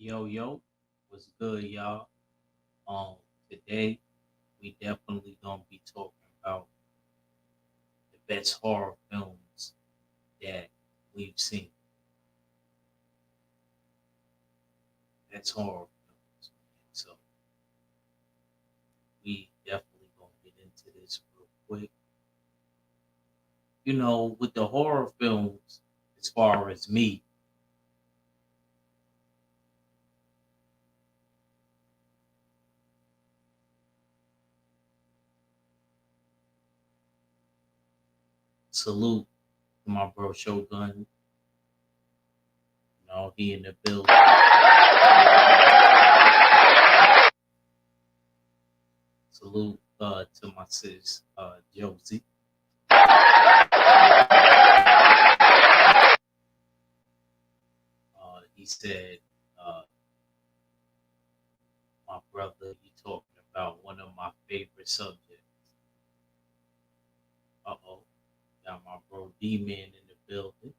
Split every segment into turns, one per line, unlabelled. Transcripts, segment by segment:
Yo, yo, what's good, y'all? Um, Today we definitely gonna be talking about the best horror films that we've seen. Best horror films. So we definitely gonna get into this real quick. With the horror films, as far as me, salute to my bro Shogun. He in the building. Salute to my sis Josie. He said, uh, my brother, you talking about one of my favorite subjects. Uh oh, got my bro D Man in the building.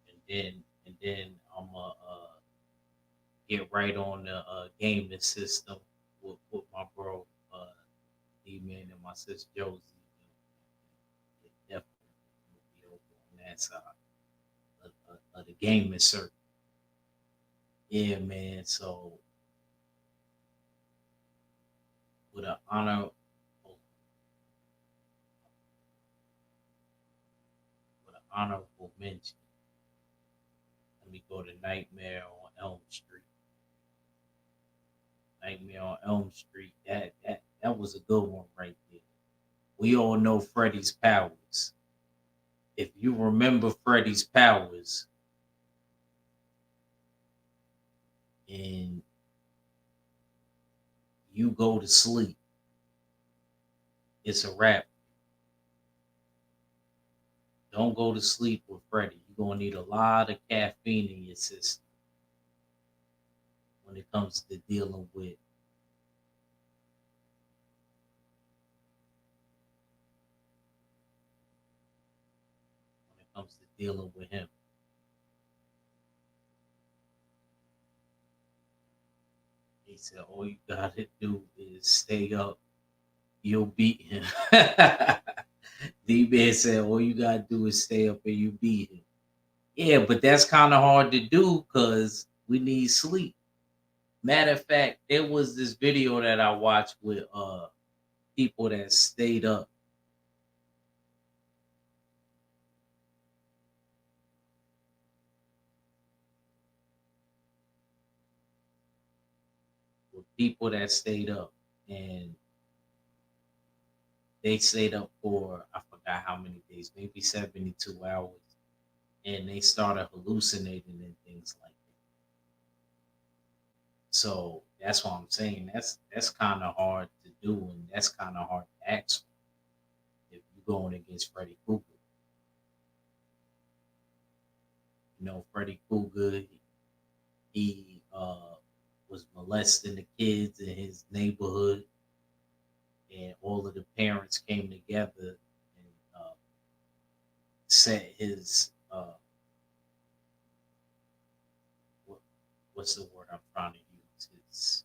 And then I'm gonna get right on the gaming system with my bro D Man and my sister Josie. It definitely will be over on that side of the gaming circuit. Yeah, man. So with an honorable mention, let me go to Nightmare on Elm Street. Nightmare on Elm Street. That was a good one right there. We all know Freddy's powers. If you remember Freddy's powers and you go to sleep, it's a wrap. Don't go to sleep with Freddy. You're gonna need a lot of caffeine in your system when it comes to dealing with him. He said all you gotta do is stay up. You'll beat him. D-Man said all you gotta do is stay up and you beat him. Yeah, but that's kind of hard to do because we need sleep. Matter of fact, there was this video that I watched with people that stayed up and they stayed up for I forgot how many days, maybe 72 hours, and they started hallucinating and things like that. So that's what I'm saying. That's kind of hard to do, and that's kind of hard to ask if you're going against Freddy Krueger. Freddy Krueger, he was molesting the kids in his neighborhood, and all of the parents came together and set his what, what's the word I'm trying to use?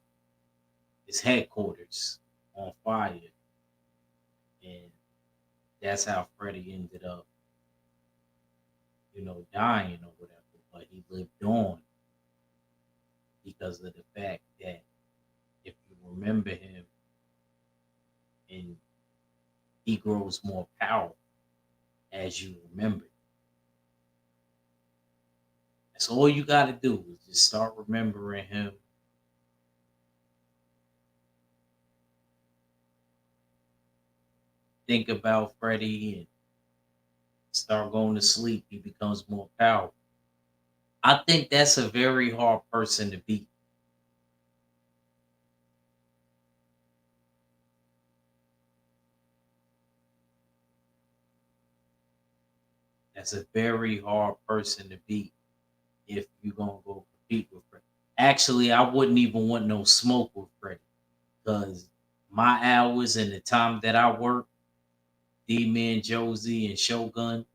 His headquarters on fire, and that's how Freddy ended up, dying or whatever. But he lived on because of the fact that if you remember him, and he grows more powerful as you remember. That's all you got to do is just start remembering him. Think about Freddy and start going to sleep. He becomes more powerful. I think that's a very hard person to beat. That's a very hard person to beat if you're gonna go compete with Freddy. Actually, I wouldn't even want no smoke with Freddy because my hours and the time that I work, D Man, Josie, and Shogun,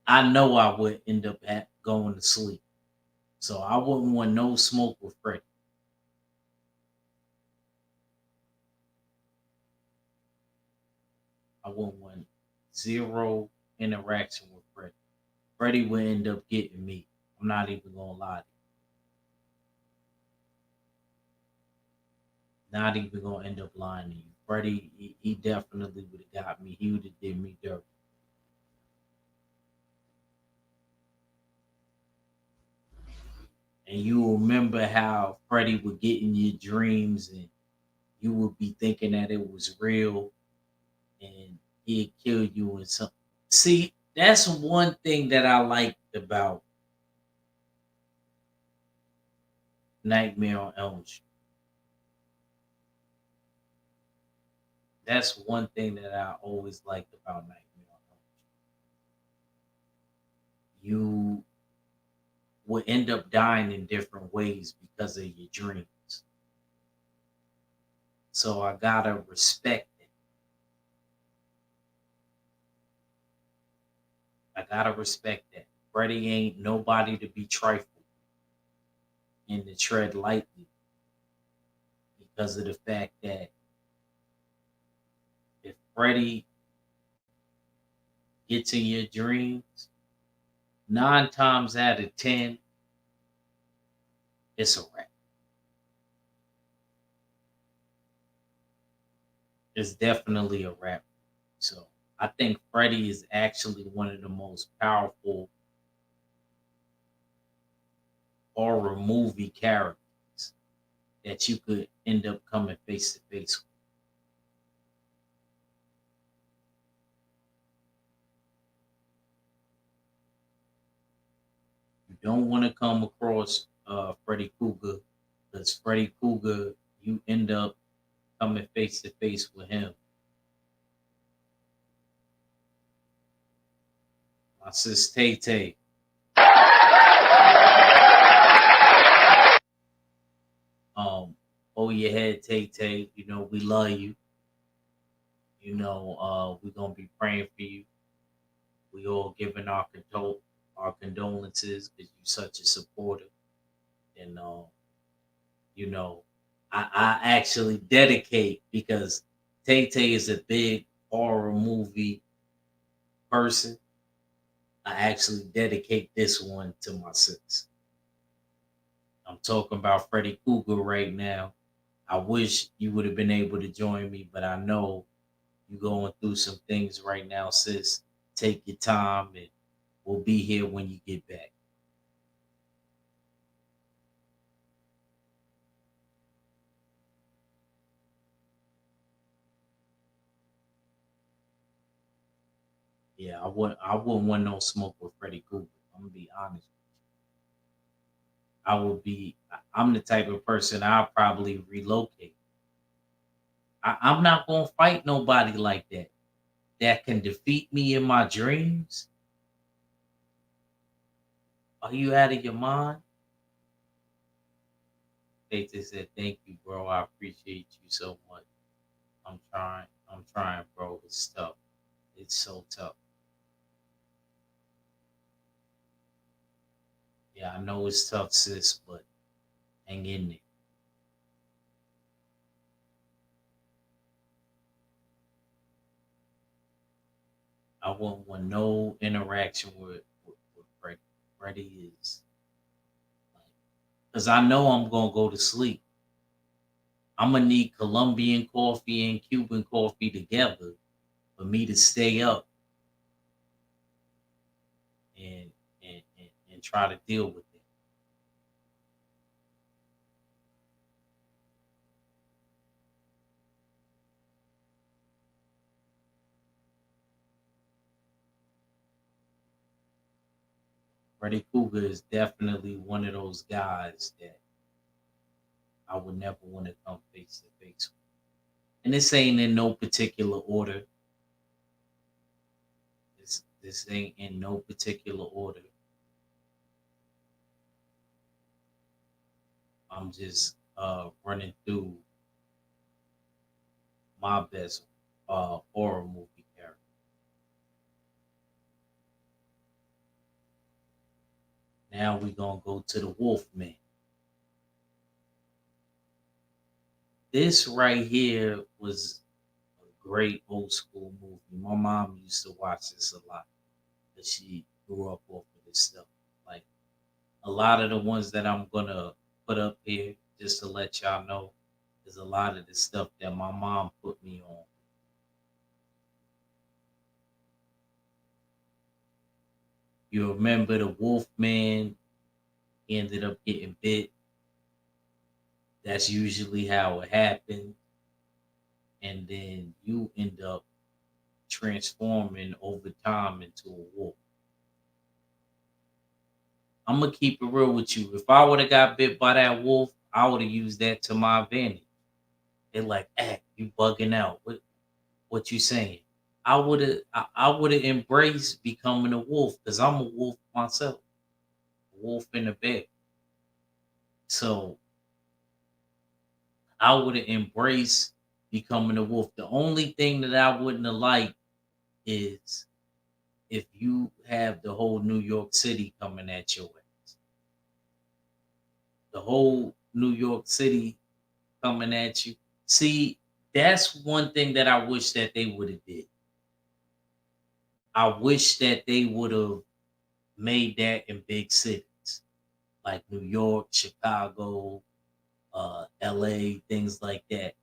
I know I would end up going to sleep. So I wouldn't want no smoke with Freddie. I wouldn't want zero interaction with Freddie. Freddie would end up getting me. I'm not even gonna lie to you. Not even gonna end up lying to you. Freddie, he definitely would have got me. He would have did me dirty. And you remember how Freddie would get in your dreams and you would be thinking that it was real and he'd kill you and something. See, that's one thing that I liked about Nightmare on Elm Street. That's one thing that I always liked about Nightmare on Elm Street. You would end up dying in different ways because of your dreams. So I gotta respect it. I gotta respect that. Freddie ain't nobody to be trifled and to tread lightly because of the fact that if Freddie gets in your dreams, 9 times out of 10, it's a wrap. It's definitely a wrap. So I think Freddie is actually one of the most powerful horror movie characters that you could end up coming face to face with. You don't want to come across Freddy Krueger because Freddy Krueger, you end up coming face to face with him. My sis Tay Tay, hold your head, Tay Tay. You know we love you. You know we're gonna be praying for you. We all giving our condolences because you're such a supporter. And you know, I actually dedicate because Tay Tay is a big horror movie person. I actually dedicate this one to my sis. I'm talking about Freddy Krueger right now. I wish you would have been able to join me, but I know you're going through some things right now, sis. Take your time and we'll be here when you get back. Yeah, I wouldn't want no smoke with Freddy Krueger. I'm gonna be honest. I'm the type of person I'll probably relocate. I'm not gonna fight nobody like that. That can defeat me in my dreams. Are you out of your mind? They just said, thank you, bro. I appreciate you so much. I'm trying. I'm trying, bro. It's tough. It's so tough. Yeah, I know it's tough, sis, but hang in there. I wouldn't want no interaction with Freddie. Freddie is like, because I know I'm gonna go to sleep. I'm gonna need Colombian coffee and Cuban coffee together for me to stay up and and try to deal with it. Freddy Krueger is definitely one of those guys that I would never want to come face to face with. And this ain't in no particular order. This ain't in no particular order. I'm just running through my best horror movie character. Now we're gonna go to the Wolfman. This right here was a great old school movie. My mom used to watch this a lot because she grew up off of this stuff. Like a lot of the ones that I'm gonna put up here, just to let y'all know, is a lot of the stuff that my mom put me on. You remember the Wolfman ended up getting bit. That's usually how it happened. And then you end up transforming over time into a wolf. I'm gonna keep it real with you. If I would have got bit by that wolf, I would have used that to my advantage. They're like, "Hey, you bugging out? What you saying?" I would have embraced becoming a wolf because I'm a wolf myself, a wolf in a bed. So I would have embraced becoming a wolf. The only thing that I wouldn't have liked is if you have the whole New York City coming at your ass. The whole New York City coming at you. See, that's one thing that I wish that they would have did. I wish that they would have made that in big cities like New York, Chicago, LA, things like that,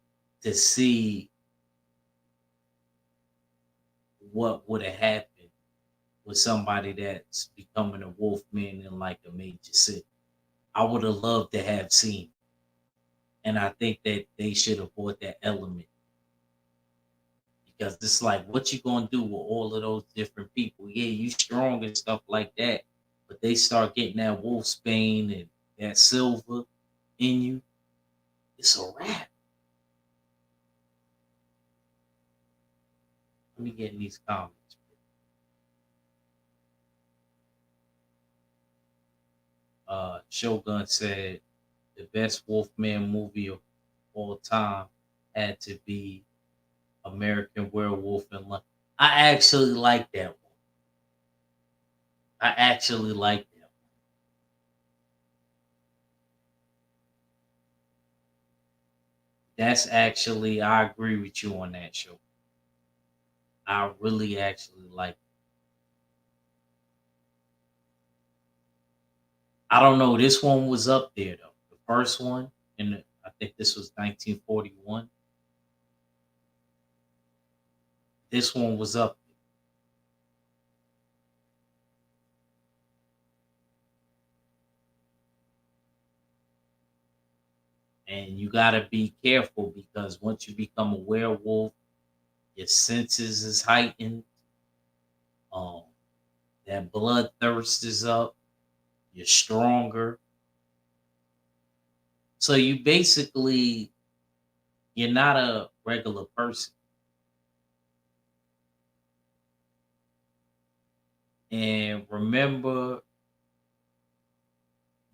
to see what would have happened with somebody that's becoming a wolf man in like a major city. I would have loved to have seen. And I think that they should have brought that element because it's like, what you gonna do with all of those different people? Yeah, you strong and stuff like that, but they start getting that wolf's bane and that silver in you. It's a wrap. Let me get in these comments. Shogun said the best Wolfman movie of all time had to be American Werewolf in London. I actually like that one. I actually like that one. That's actually, I agree with you on that show. I really actually like. I don't know. This one was up there though. The first one, and I think this was 1941. This one was up, and you got to be careful because once you become a werewolf, your senses is heightened. Um, that bloodthirst is up. You're stronger. So you basically, you're not a regular person. And remember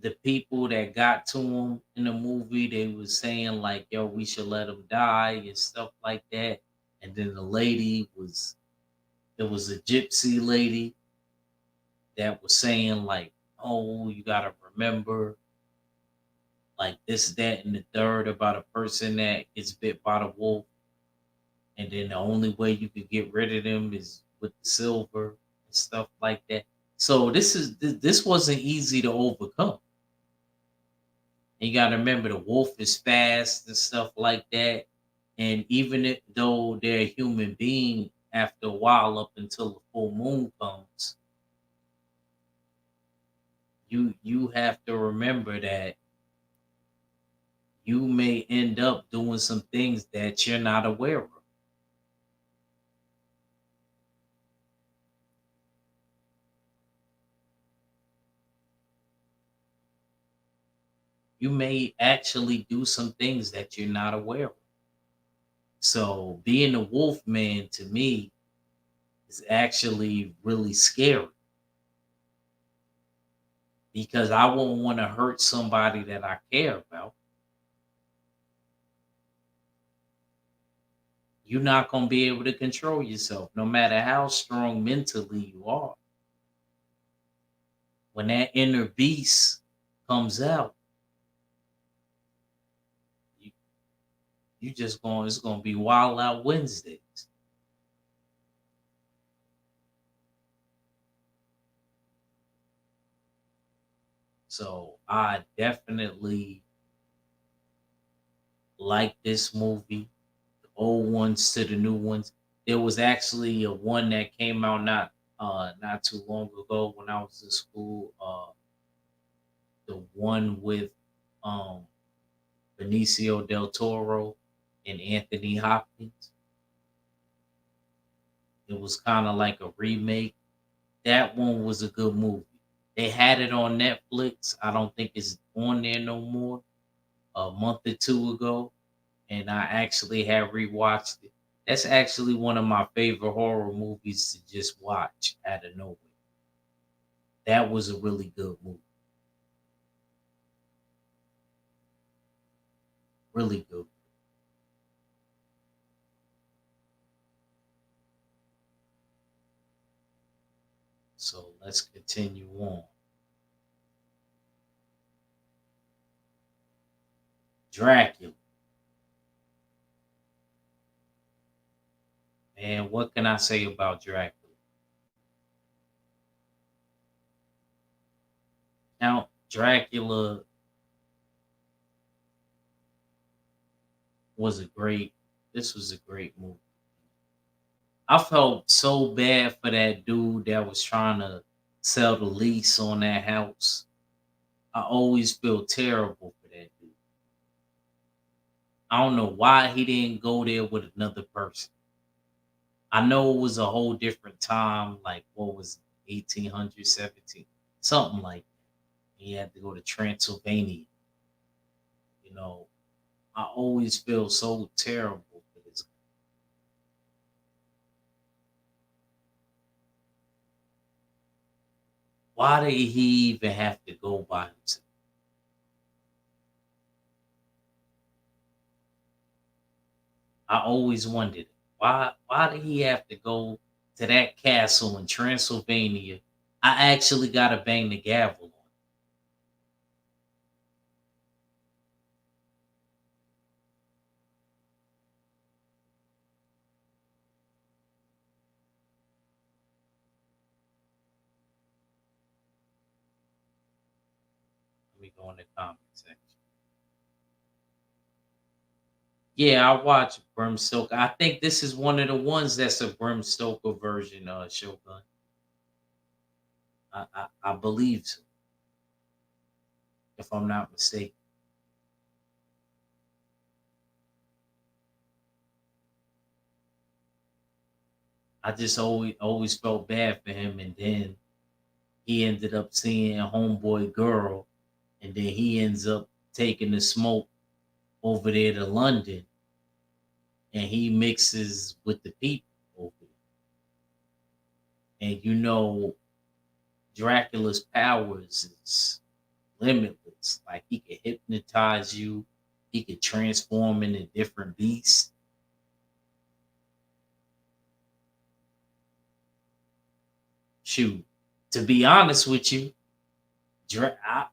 the people that got to him in the movie, they was saying like, "Yo, we should let him die" and stuff like that. And then the lady was, it was a gypsy lady that was saying like, "Oh, you gotta remember like this, that, and the third about a person that gets bit by the wolf, and then the only way you could get rid of them is with the silver and stuff like that." So this wasn't easy to overcome. And you got to remember the wolf is fast and stuff like that. And even though they're a human being, after a while, up until the full moon comes, you have to remember that you may end up doing some things that you're not aware of. You may actually do some things that you're not aware of. So being a wolf man to me is actually really scary because I won't want to hurt somebody that I care about. You're not going to be able to control yourself no matter how strong mentally you are. when that inner beast comes out, you, you just going it's gonna be wild out Wednesdays. So I definitely like this movie, the old ones to the new ones. There was actually a one that came out not too long ago when I was in school. The one with um Benicio del Toro and Anthony Hopkins. It was kind of like a remake. That one was a good movie. They had it on Netflix. I don't think it's on there no more. A month or two ago, and I actually have rewatched it. That's actually one of my favorite horror movies to just watch out of nowhere. That was a really good movie. Really good. So let's continue on. Dracula. Man, what can I say about Dracula? Now, Dracula was a great this was a great movie. I felt so bad for that dude that was trying to sell the lease on that house. I always feel terrible for that dude. I don't know why he didn't go there with another person. I know it was a whole different time, like what was it, 1800, 17, something like that. He had to go to Transylvania. You know, I always feel so terrible for this. Why did he even have to go by himself? I always wondered why did he have to go to that castle in Transylvania? I actually gotta bang the gavel on. Let me go in the comment section. Yeah, I watch Bram Stoker. I think this is one of the ones that's a Bram Stoker version of Shogun. I believe so, if I'm not mistaken. I just always felt bad for him, and then he ended up seeing a homeboy girl, and then he ends up taking the smoke over there to London, and he mixes with the people over there. And Dracula's powers is limitless. Like he could hypnotize you, he could transform into different beasts. Shoot, to be honest with you,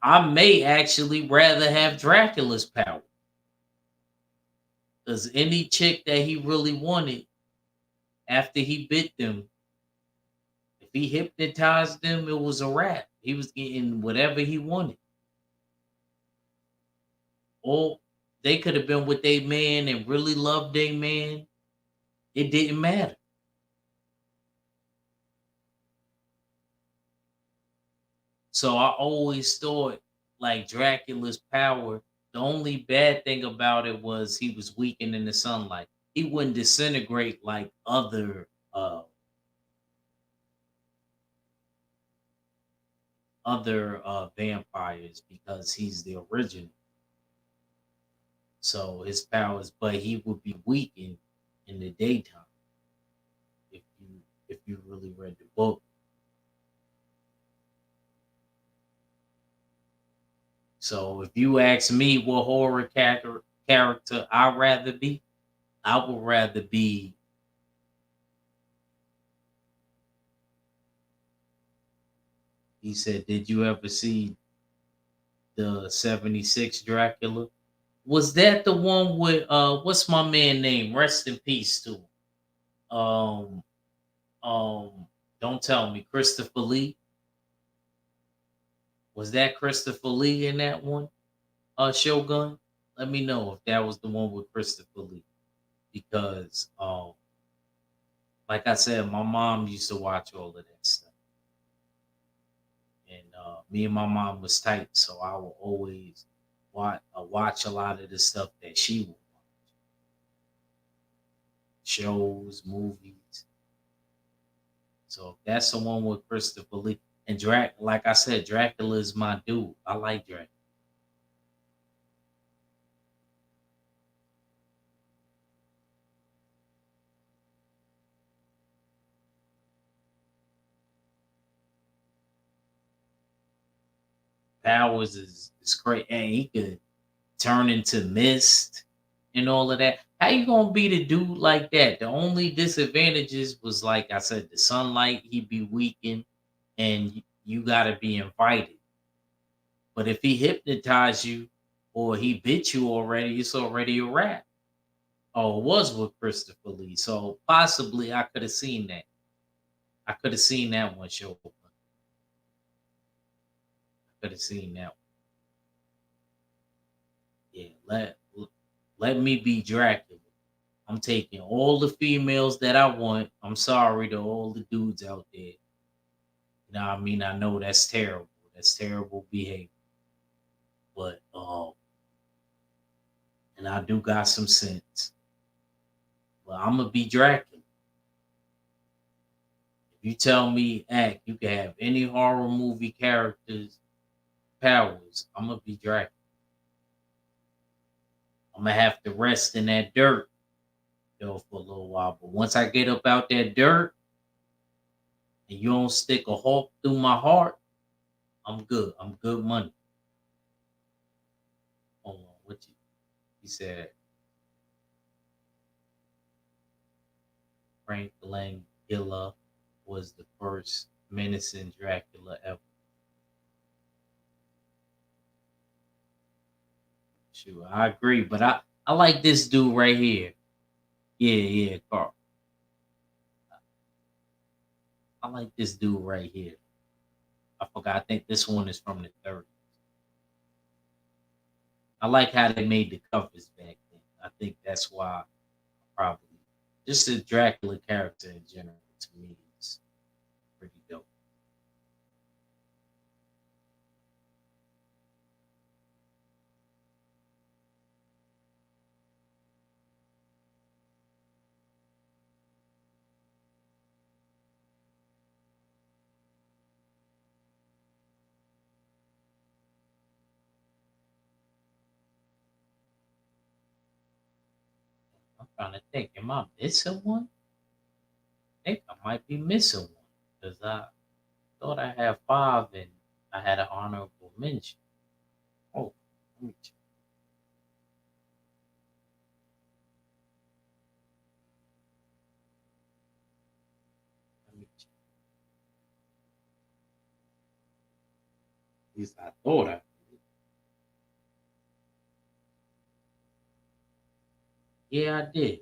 I may actually rather have Dracula's power because any chick that he really wanted after he bit them, if he hypnotized them, it was a wrap. He was getting whatever he wanted. Or they could have been with their man and really loved their man. It didn't matter. So I always thought like Dracula's power, the only bad thing about it was he was weakened in the sunlight. He wouldn't disintegrate like other vampires because he's the original. So his powers, but he would be weakened in the daytime if you really read the book. So if you ask me what character I'd rather be, I would rather be He said, "Did you ever see the '76 Dracula?" Was that the one with what's my man name? Rest in peace to him. Um don't tell me Christopher Lee. Was that Christopher Lee in that one? Shogun? Let me know if that was the one with Christopher Lee. Because like I said, my mom used to watch all of that stuff. And me and my mom was tight, so I would always watch a lot of the stuff that she would watch. Shows, movies. So if that's the one with Christopher Lee and like I said, Dracula is my dude. I like Dracula. Powers is great, and he could turn into mist and all of that. How you gonna beat a dude like that? The only disadvantages was like I said, the sunlight he'd be weakened, and you gotta be invited. But if he hypnotized you or he bit you already, it's already a wrap. Oh, it was with Christopher Lee, so possibly I could have seen that. I could have seen that one show. I could have seen that one. Yeah, let me be Dracula. I'm taking all the females that I want. I'm sorry to all the dudes out there. You know what I mean? I know that's terrible. That's terrible behavior. But and I do got some sense. But I'm gonna be Dracula. If you tell me, act, you can have any horror movie characters powers. I'm gonna be Dracula. I'm gonna have to rest in that dirt though for a little while. But once I get up out that dirt and you don't stick a hawk through my heart, I'm good. I'm good money. Hold on, what you? He said Frank Langella was the first menacing Dracula ever. Sure, I agree, but I like this dude right here. Yeah, yeah, Carl. I like this dude right here. I forgot. I think this one is from the 30s. I like how they made the covers back then. I think that's why probably just the Dracula character in general to me is pretty dope. I'm trying to think, am I missing one? I think I might be missing one because I thought I had five and I had an honorable mention. Oh, let me check. Let me check. At least I thought I did. Yeah, I did.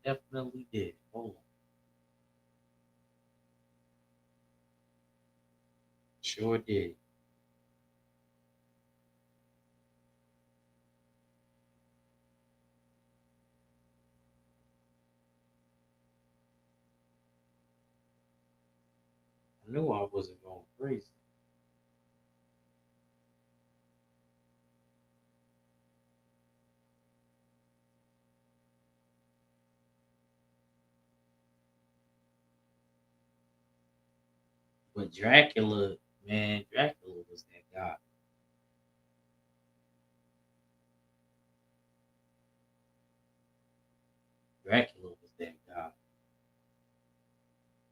I definitely did. Hold on. Sure did. I knew I wasn't going crazy. But Dracula, man, Dracula was that guy. Dracula was that guy.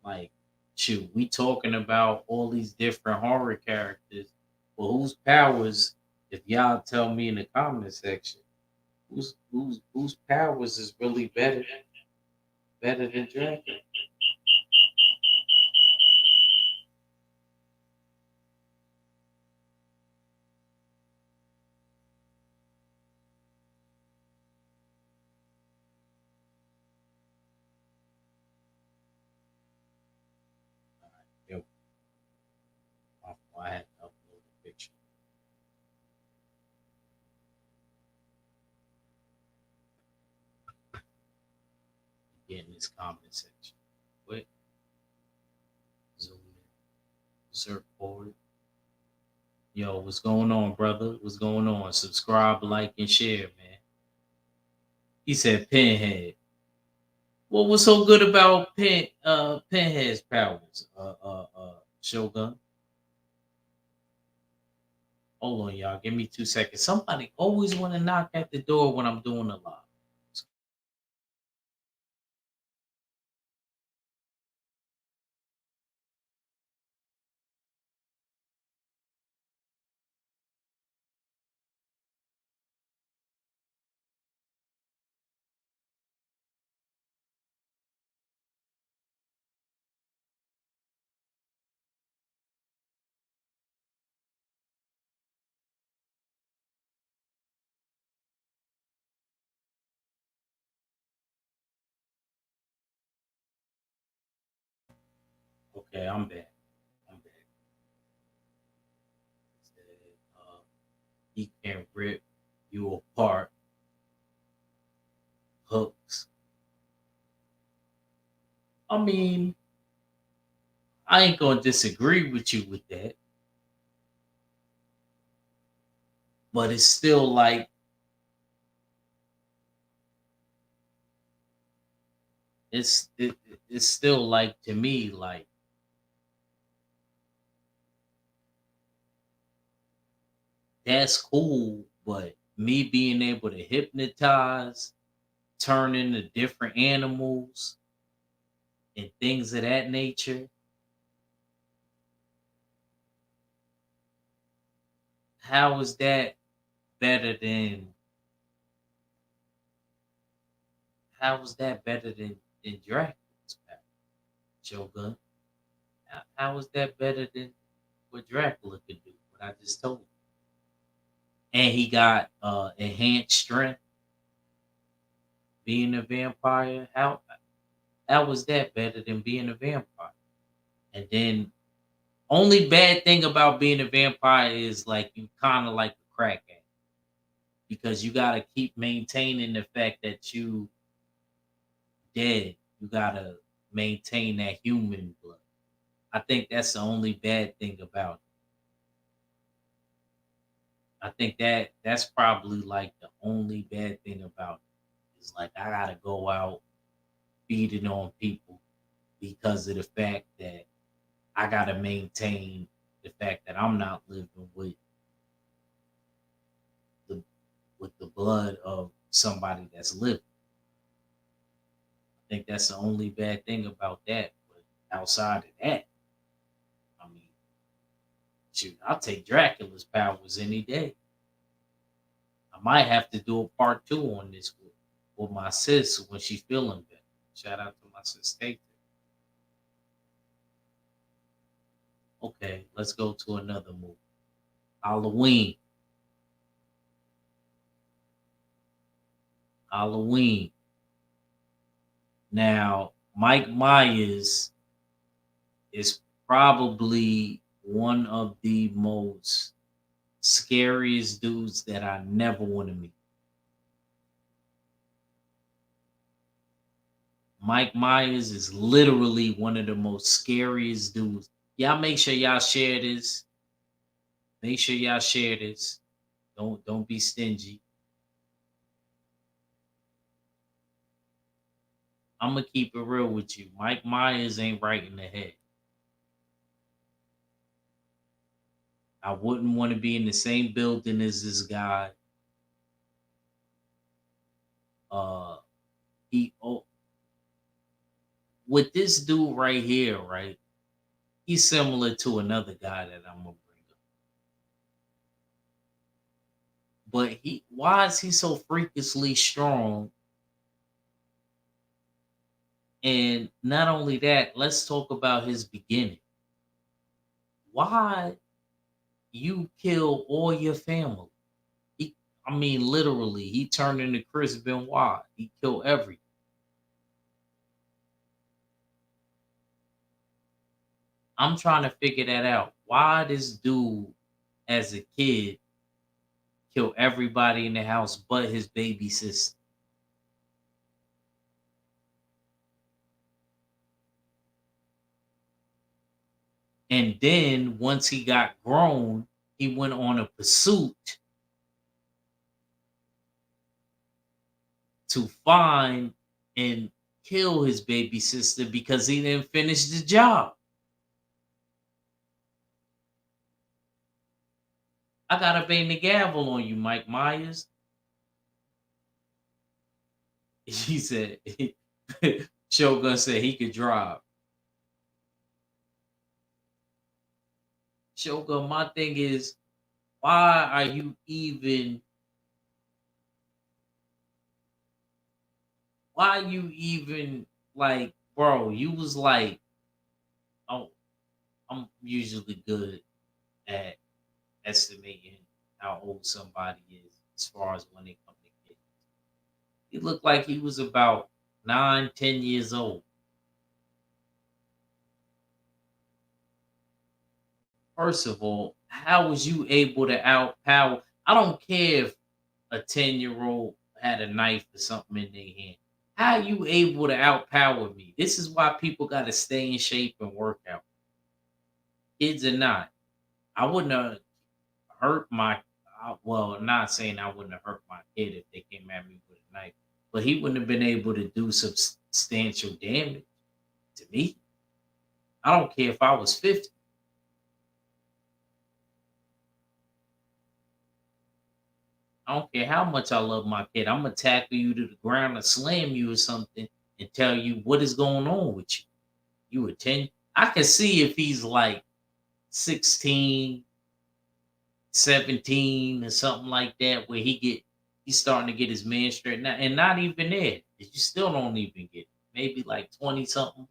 Like, shoot, we talking about all these different horror characters. Well, whose powers, if y'all tell me in the comment section, whose powers is really better than Dracula? get in this comment section. Quick, zoom in, insert forward. Yo, what's going on, brother? What's going on? Subscribe, like, and share, man. He said pinhead. What was so good about pinhead's powers? Shogun. Hold on, y'all. Give me 2 seconds. Somebody always want to knock at the door when I'm doing a live. Okay, I'm back. I'm back. Said, he can rip you apart, hooks. I mean, I ain't gonna disagree with you with that, but it's still like it's still like to me like that's cool, but me being able to hypnotize, turn into different animals and things of that nature, how is that better than how is that better than Dracula's power, Shogun? How is that better than what Dracula could do? What I just told you. And he got enhanced strength being a vampire. How was that better than being a vampire? And then only bad thing about being a vampire is like you kind of like a crack addict because you got to keep maintaining the fact that you dead. You got to maintain that human blood. I think that's the only bad thing about it. I think that's probably like the only bad thing about it. Is like I gotta go out feeding on people because of the fact that I gotta maintain the fact that I'm not living the with the blood of somebody that's living. I think that's the only bad thing about that. But outside of that, I mean, shoot, I'll take Dracula's powers any day. I might have to do a part two on this with my sis when she's feeling better. Shout out to my sis Kate. Okay, let's go to another movie. Halloween. Halloween. Now, Mike Myers is probably one of the most scariest dudes that I never want to meet. Mike Myers is literally one of the most scariest dudes. Y'all make sure y'all share this. Make sure y'all share this. Don't be stingy. I'm gonna keep it real with you. Mike Myers ain't right in the head. I wouldn't want to be in the same building as this guy. Uh, he with this dude right here, right? He's similar to another guy that I'm gonna bring up. But why is he so freakishly strong? And not only that, let's talk about his beginning. Why you kill all your family? He, I mean, literally, he turned into Chris Benoit. He killed everything. I'm trying to figure that out. Why this dude, as a kid, kill everybody in the house but his baby sister? And then once he got grown, he went on a pursuit to find and kill his baby sister because he didn't finish the job. I gotta bang the gavel on you, Mike Myers. He said, Shogun said he could drive. Shogun, my thing is, why are you even, like, bro, you was like, oh, I'm usually good at estimating how old somebody is as far as when they come to kids. He looked like he was about 9, 10 years old. First of all, how was you able to outpower? I don't care if a 10-year-old had a knife or something in their hand. How you able to outpower me? This is why people got to stay in shape and work out. Kids are not. I wouldn't have hurt my, well, not saying I wouldn't have hurt my kid if they came at me with a knife, but he wouldn't have been able to do substantial damage to me. I don't care if I was 50. I don't care how much I love my kid. I'm gonna tackle you to the ground and slam you or something and tell you what is going on with you. You a 10. I can see if he's like 16, 17, or something like that, where he's starting to get his man straight now, and not even there. You still don't even get it. Maybe like 20 something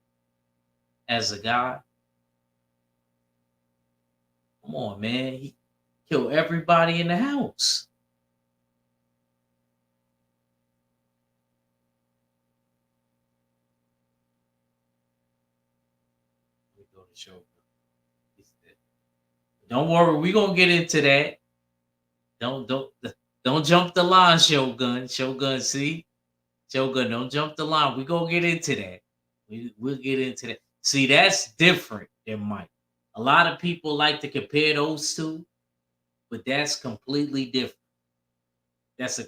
as a guy. Come on, man. He killed everybody in the house. Let me go to show. Don't worry, we gonna get into that. Don't don't jump the line, Shogun. Shogun, see? Shogun, don't jump the line. We gonna get into that. We'll get into that. See, that's different than Mike. A lot of people like to compare those two, but that's completely different. That's a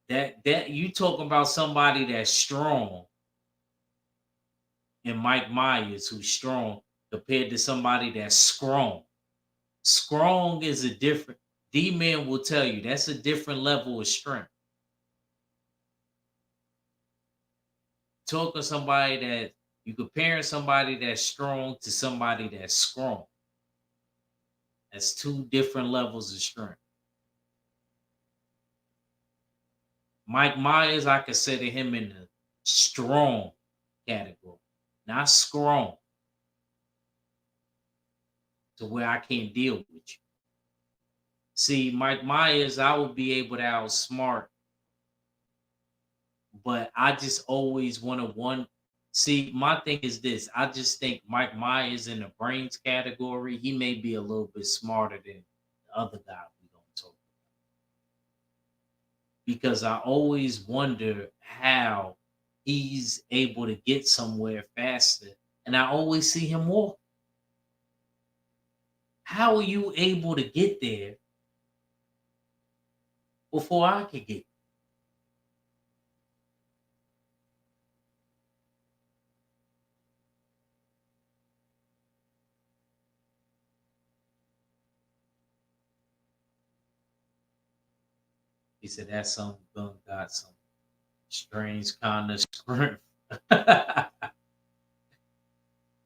that you talking about somebody that's strong, and Mike Myers who's strong compared to somebody that's strong. Strong is a different. D man will tell you that's a different level of strength. Talking somebody that you comparing somebody that's strong to somebody that's strong. That's two different levels of strength. Mike Myers, I consider him in the strong category, not strong to where I can't deal with you. See, Mike Myers, I would be able to outsmart, but I just always want to one. See, my thing is this: I just think Mike Myers in the brains category, he may be a little bit smarter than the other guy we gonna talk because I always wonder how he's able to get somewhere faster. And I always see him walk. How are you able to get there before I could get? He said that some gun got some strange kind of strength.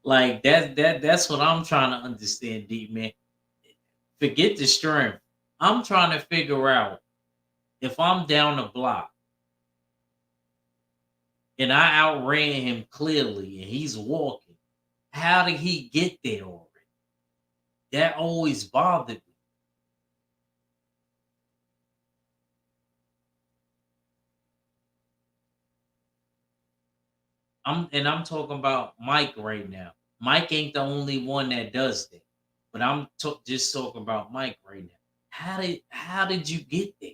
Like that's what I'm trying to understand, deep man. Forget the strength. I'm trying to figure out if I'm down the block and I outran him clearly and he's walking. How did he get there already? That always bothered me. I'm talking about Mike right now. Mike ain't the only one that does that, but just talking about Mike right now. How did you get there?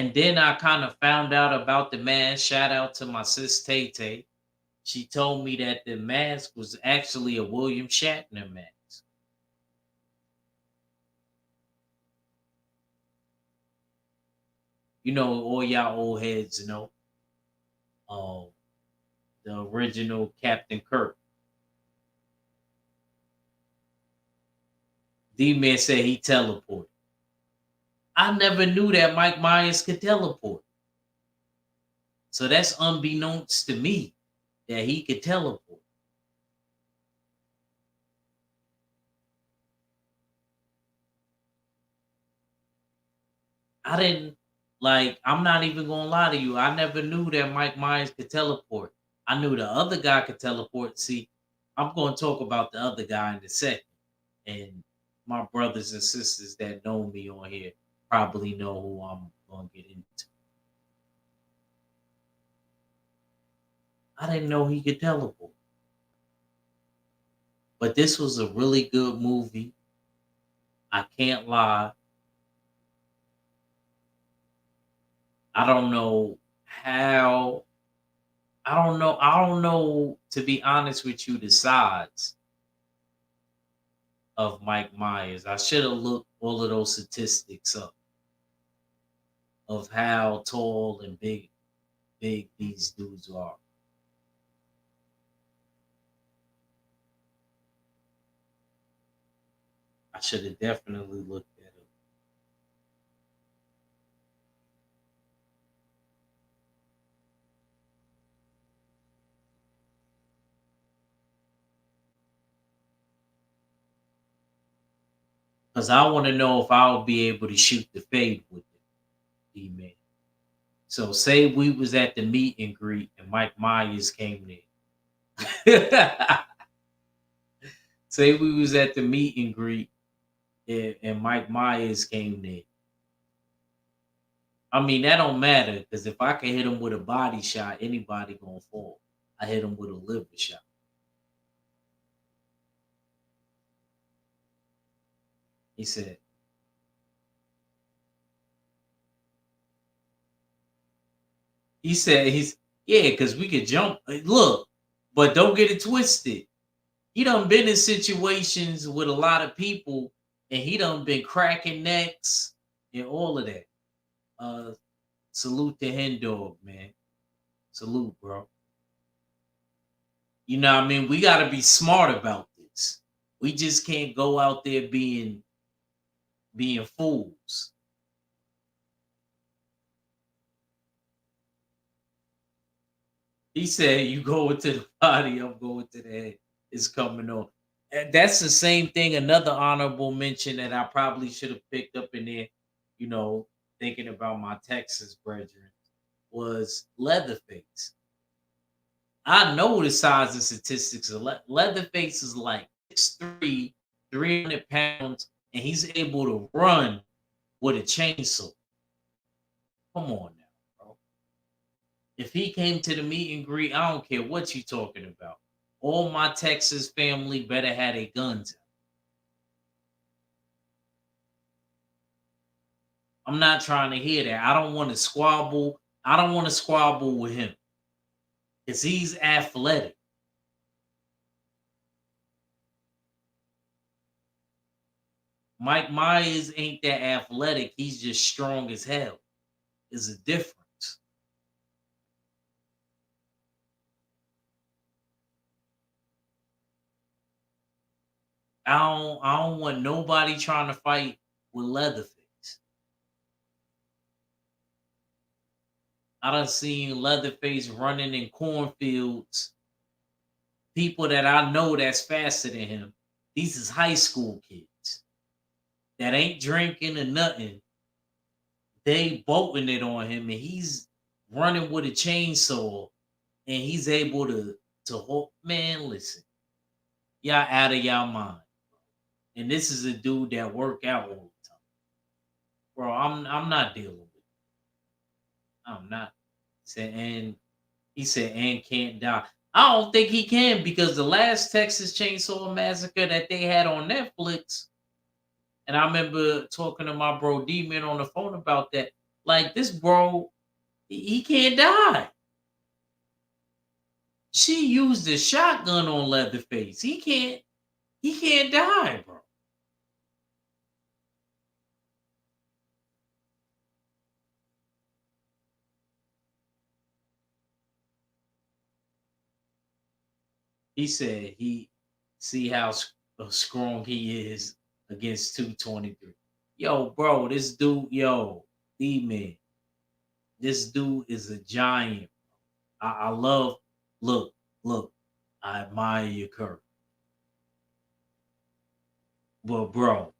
And then I kind of found out about the mask. Shout out to my sis Tay Tay. She told me that the mask was actually a William Shatner mask. You know, all y'all old heads know. Um, the original Captain Kirk. D Man said he teleported. I never knew that Mike Myers could teleport. So that's unbeknownst to me that he could teleport. I didn't I'm not even gonna lie to you. I never knew that Mike Myers could teleport. I knew the other guy could teleport. See, I'm gonna talk about the other guy in a second. And my brothers and sisters that know me on here probably know who I'm gonna get into. I didn't know he could teleport. But this was a really good movie. I can't lie. I don't know how. I don't know, to be honest with you, the size of Mike Myers. I should have looked all of those statistics up of how tall and big these dudes are. I should have definitely looked at it because I want to know if I'll be able to shoot the fade with it, D-Man. So say we was at the meet and greet and Mike Myers came there. Say we was at the meet and greet and Mike Myers came there. I mean, that don't matter because if I can hit him with a body shot, anybody gonna fall. I hit him with a liver shot. He said, he's yeah, because we could jump. Look, but don't get it twisted. He done been in situations with a lot of people, and he done been cracking necks and all of that. Uh, salute to Hen Dog, man. Salute, bro. You know what I mean? We gotta be smart about this. We just can't go out there being fools. He said, "You go into the body, I'm going to the head. It's coming on." And that's the same thing. Another honorable mention that I probably should have picked up in there, you know, thinking about my Texas brethren, was Leatherface. I know the size and statistics of Leatherface is like 6'3", 300 pounds, and he's able to run with a chainsaw. Come on now, bro. If he came to the meet and greet, I don't care what you talking about. All my Texas family better have their guns out. I'm not trying to hear that. I don't want to squabble. I don't want to squabble with him because he's athletic. Mike Myers ain't that athletic. He's just strong as hell. Is a difference. I don't want nobody trying to fight with Leatherface. I done seen Leatherface running in cornfields. People that I know that's faster than him. These is high school kids that ain't drinking or nothing. They bolting it on him, and he's running with a chainsaw, and he's able to hold. Man, listen, y'all out of y'all mind. And this is a dude that work out all the time, bro. I'm not dealing with it. I'm not. And he said, and can't die. I don't think he can because the last Texas Chainsaw Massacre that they had on Netflix, and I remember talking to my bro D Man on the phone about that. Like this bro, he can't die. She used a shotgun on Leatherface. He can't die, bro. He said he see how strong he is against 223. Yo, bro, this dude, yo, D-Man, this dude is a giant. I love, look, look, I admire your courage. Well, bro,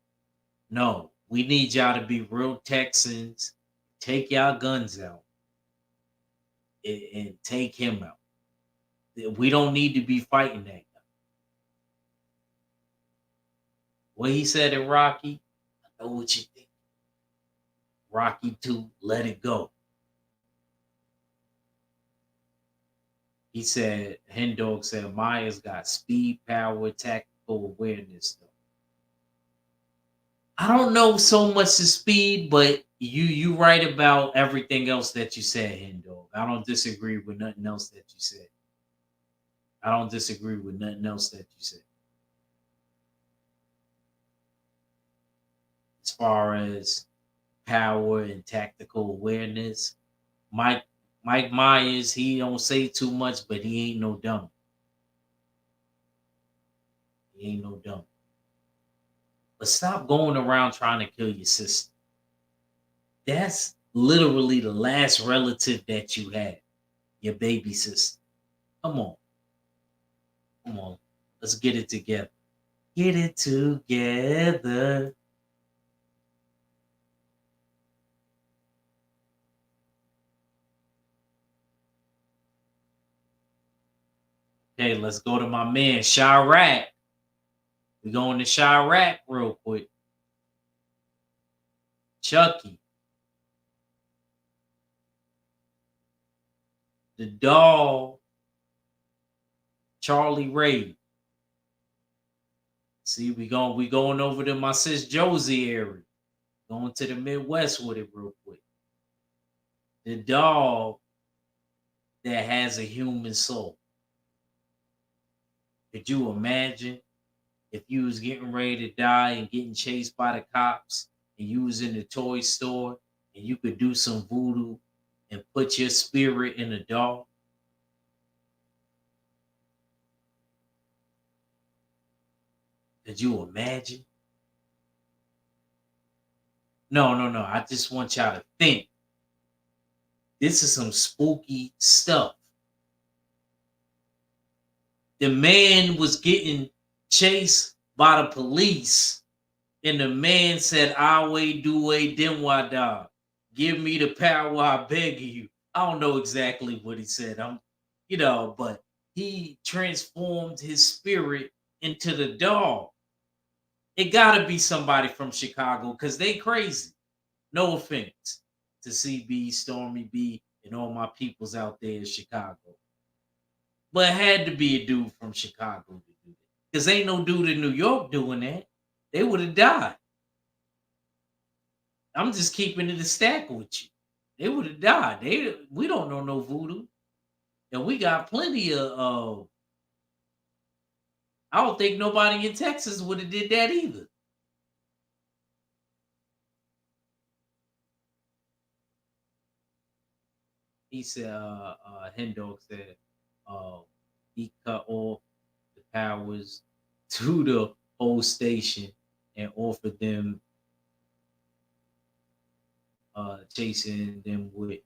no, we need y'all to be real Texans. Take y'all guns out and take him out. We don't need to be fighting that guy. What he said in Rocky, I know what you think. Rocky 2, let it go. He said, Hen Dog said, Maya's got speed, power, tactical awareness. Though I don't know so much the speed, but you right about everything else that you said, Hen Dog. I don't disagree with nothing else that you said. I don't disagree with nothing else that you said. As far as power and tactical awareness, Mike Mike Myers, he don't say too much, but he ain't no dumb. He ain't no dumb. But stop going around trying to kill your sister. That's literally the last relative that you had, your baby sister. Come on, come on. Let's get it together. Get it together. Okay, let's go to my man, Chirac. We going to Chirac real quick. Chucky, the doll, Charlie Ray. See, we going over to my sis Josie area. Going to the Midwest with it real quick. The dog that has a human soul. Could you imagine if you was getting ready to die and getting chased by the cops and you was in the toy store and you could do some voodoo and put your spirit in a dog? Could you imagine? No, no, no. I just want y'all to think. This is some spooky stuff. The man was getting chased by the police, and the man said, I way do way dim wada. Give me the power, I beg of you. I don't know exactly what he said. But he transformed his spirit into the dog. It gotta be somebody from Chicago because they crazy. No offense to CB, Stormy B, and all my peoples out there in Chicago. But it had to be a dude from Chicago to do that. Because ain't no dude in New York doing that. They would have died. I'm just keeping it a stack with you. They would have died. We don't know no voodoo. And we got plenty of I don't think nobody in Texas would have did that either. He said Hendog said uh he cut off the powers to the whole station and offered them chasing them with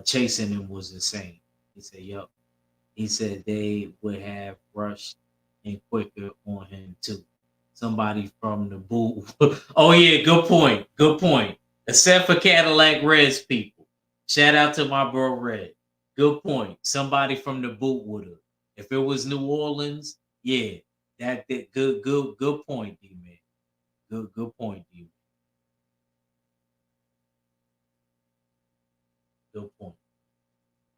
chasing him was insane. He said, "Yup." He said they would have rushed and quicker on him too. Somebody from the boot. Oh yeah, good point. Good point. Except for Cadillac Reds people. Shout out to my bro Red. Good point. Somebody from the boot would have. If it was New Orleans, yeah, that good point, D man. Good point, D man. Good point.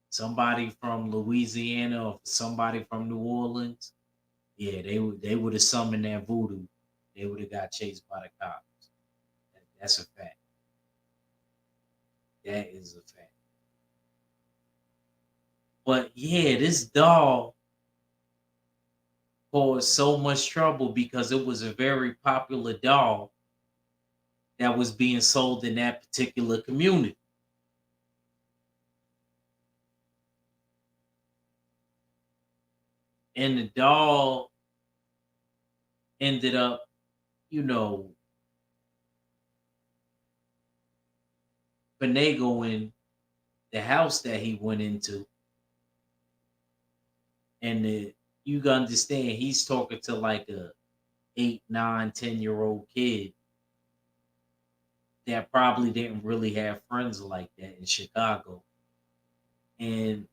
Somebody from Louisiana or somebody from New Orleans, yeah, they would have summoned that voodoo. They would have got chased by the cops. That's a fact. That is a fact. But yeah, this doll caused so much trouble because it was a very popular doll that was being sold in that particular community. And the doll ended up, you know, finagling the house that he went into. And you gotta understand, he's talking to like a 8, 9, 10 year old kid that probably didn't really have friends like that in Chicago. And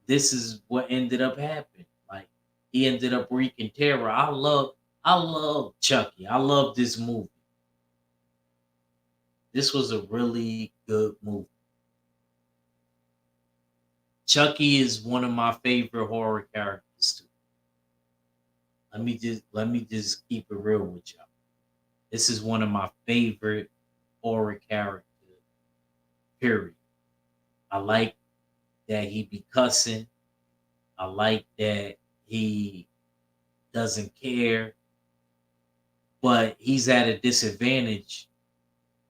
this is what ended up happening. Like he ended up wreaking terror. I love Chucky. I love this movie. This was a really good movie. Chucky is one of my favorite horror characters too. Let me just keep it real with y'all. This is one of my favorite horror characters. Period. I like that he be cussing. I like that he doesn't care, but he's at a disadvantage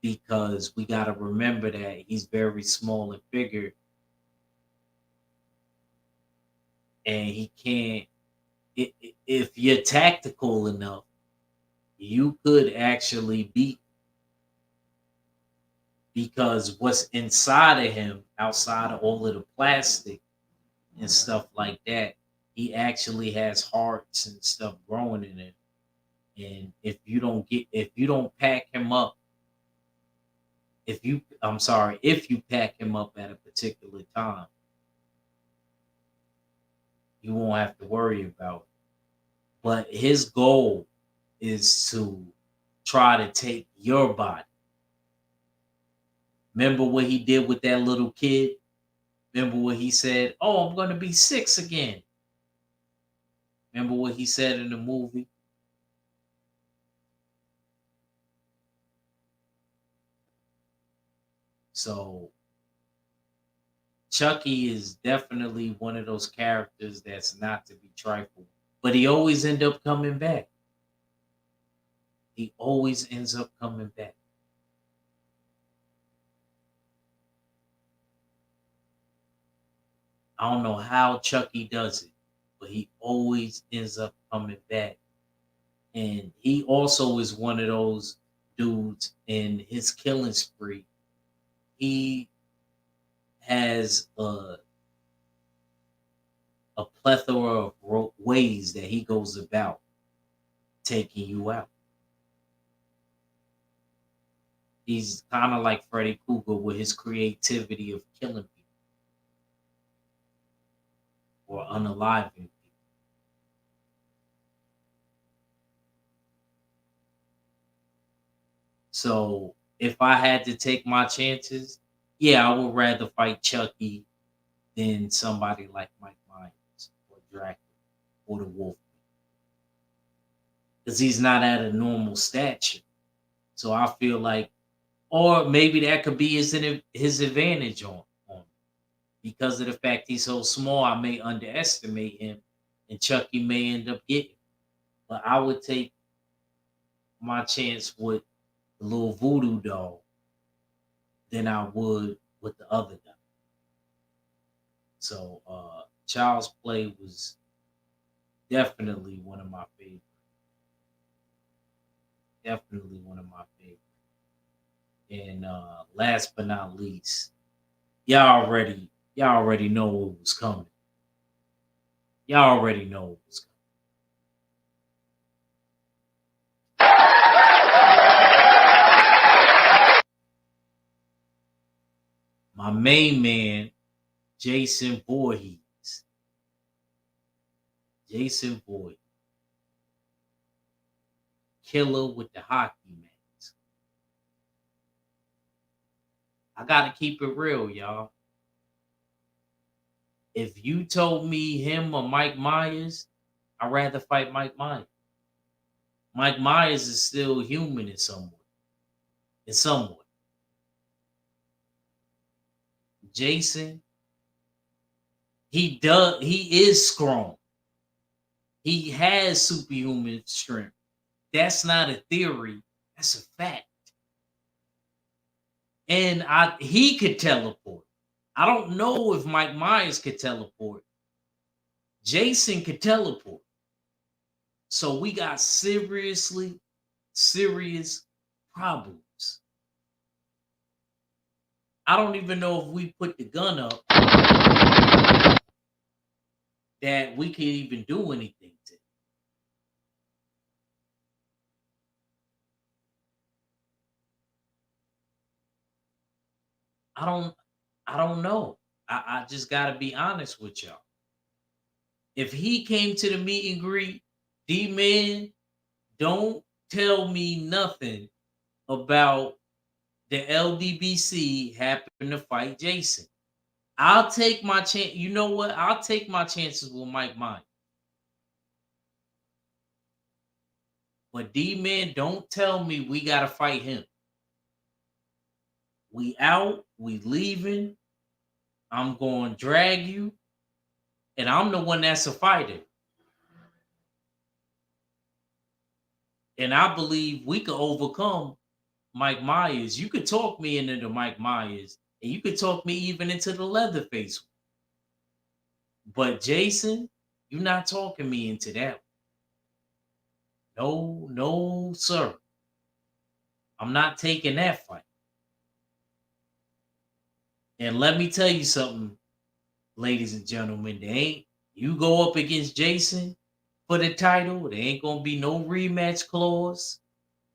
because we got to remember that he's very small and figure, and he can't. If you're tactical enough, you could actually beat because what's inside of him, outside of all of the plastic and stuff like that, he actually has hearts and stuff growing in him. And if you don't pack him up, if you pack him up at a particular time, you won't have to worry about it. But his goal is to try to take your body. Remember what he did with that little kid? Remember what he said? Oh, I'm going to be six again. Remember what he said in the movie? So Chucky is definitely one of those characters that's not to be trifled. But he always end up coming back. He always ends up coming back. I don't know how Chucky does it, but he always ends up coming back. And he also is one of those dudes in his killing spree. He has a plethora of ways that he goes about taking you out. He's kind of like Freddy Krueger with his creativity of killing people or unaliving people. So if I had to take my chances, yeah, I would rather fight Chucky than somebody like Mike Myers or Dracula or the Wolf because he's not at a normal stature. So I feel like, or maybe that could be his advantage on because of the fact he's so small. I may underestimate him, and Chucky may end up getting. But I would take my chance with the little voodoo doll than I would with the other guy. So Child's Play was definitely one of my favorite. Definitely one of my favorite. And last but not least, y'all already know what was coming. Y'all already know what was coming. My main man, Jason Voorhees. Jason Voorhees. Killer with the hockey mask. I gotta keep it real, y'all. If you told me him or Mike Myers, I'd rather fight Mike Myers. Mike Myers is still human in some way. In some way. Jason, he is strong. He has superhuman strength. That's not a theory. That's a fact. And he could teleport. I don't know if Mike Myers could teleport. Jason could teleport. So we got serious problems. I don't even know if we put the gun up that we can even do anything to. I don't I don't know. I just gotta be honest with y'all. If he came to the meet and greet, D man, don't tell me nothing about the LDBC happen to fight Jason. I'll take my chance. You know what? I'll take my chances with Mike Myers. But D man, don't tell me we gotta fight him. We out, we leaving. I'm going to drag you, and I'm the one that's a fighter. And I believe we could overcome Mike Myers. You could talk me into the Mike Myers, and you could talk me even into the Leatherface. But Jason, you're not talking me into that. No, no, sir. I'm not taking that fight. And let me tell you something, ladies and gentlemen. They ain't you go up against Jason for the title. There ain't gonna be no rematch clause.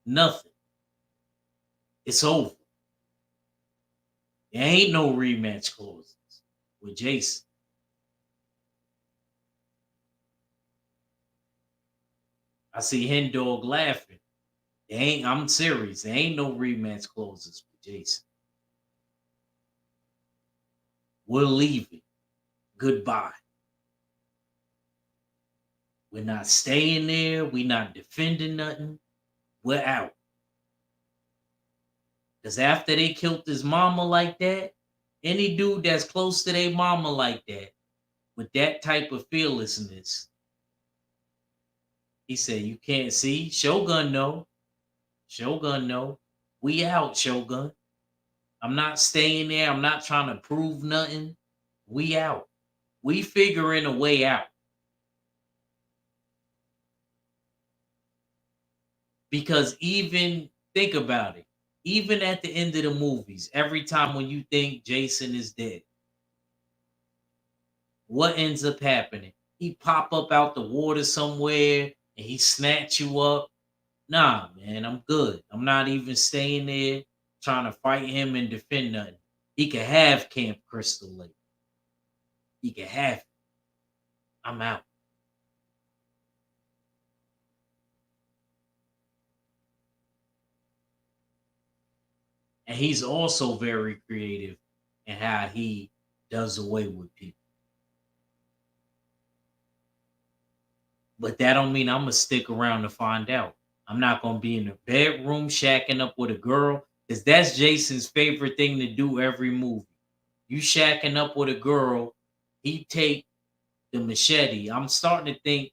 Nothing. It's over. There ain't no rematch clauses with Jason. I see Hen Dog laughing. There ain't. I'm serious. There ain't no rematch clauses with Jason. We're leaving. Goodbye. We're not staying there. We're not defending nothing. We're out. Because after they killed his mama like that, any dude that's close to their mama like that, with that type of fearlessness, he said, "You can't see." Shogun, no. Shogun, no. We out, Shogun. I'm not staying there. I'm not trying to prove nothing. We out. We figuring a way out. Because even think about it. Even at the end of the movies, every time when you think Jason is dead, what ends up happening? He pop up out the water somewhere and he snatch you up. Nah, man, I'm good. I'm not even staying there trying to fight him and defend nothing. He could have Camp Crystal Lake. He could have it. I'm out. And he's also very creative in how he does away with people. But that don't mean I'm gonna stick around to find out. I'm not gonna be in the bedroom shacking up with a girl because that's Jason's favorite thing to do every movie. You shacking up with a girl, he take the machete. I'm starting to think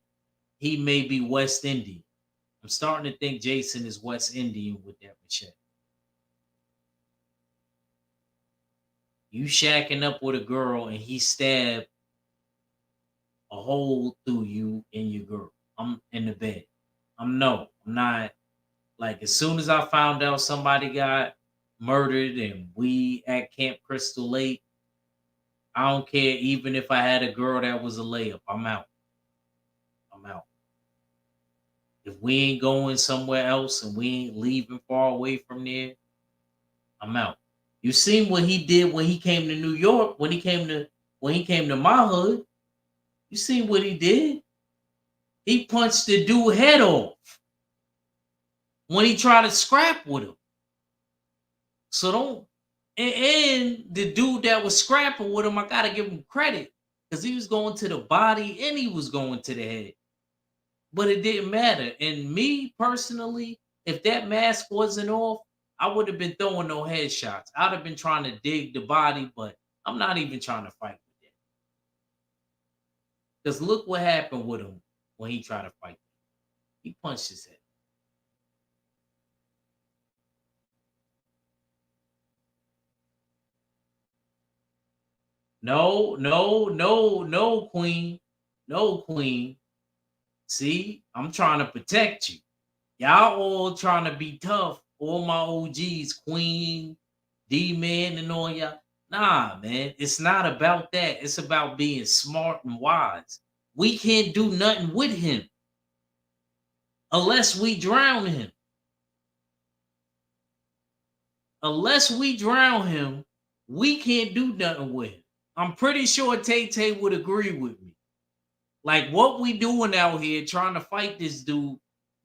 he may be West Indian. I'm starting to think Jason is West Indian with that machete. You shacking up with a girl and he stabbed a hole through you and your girl. I'm in the bed. I'm not like as soon as I found out somebody got murdered and we at Camp Crystal Lake, I don't care even if I had a girl that was a layup. I'm out. I'm out. If we ain't going somewhere else and we ain't leaving far away from there, I'm out. You seen what he did when he came to New York, when he came to my hood. You seen what he did? He punched the dude head off when he tried to scrap with him. So don't and the dude that was scrapping with him, I gotta give him credit because he was going to the body and he was going to the head. But it didn't matter. And me personally, if that mask wasn't off, I would have been throwing no headshots. I'd have been trying to dig the body, but I'm not even trying to fight with that. Because look what happened with him when he tried to fight. He punched his head. No, no, no, no, Queen. No, Queen. See, I'm trying to protect you. Y'all all trying to be tough. All my OGs, Queen, D-Man, and all y'all. Nah, man. It's not about that. It's about being smart and wise. We can't do nothing with him unless we drown him. Unless we drown him, we can't do nothing with him. I'm pretty sure Tay Tay would agree with me. Like what we doing out here trying to fight this dude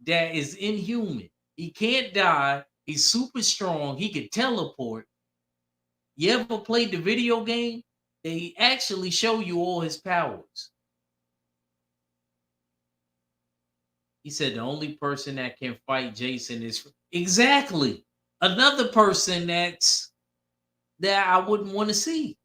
that is inhuman. He can't die. He's super strong. He can teleport. You ever played the video game? They actually show you all his powers. He said the only person that can fight Jason is exactly another person that I wouldn't want to see.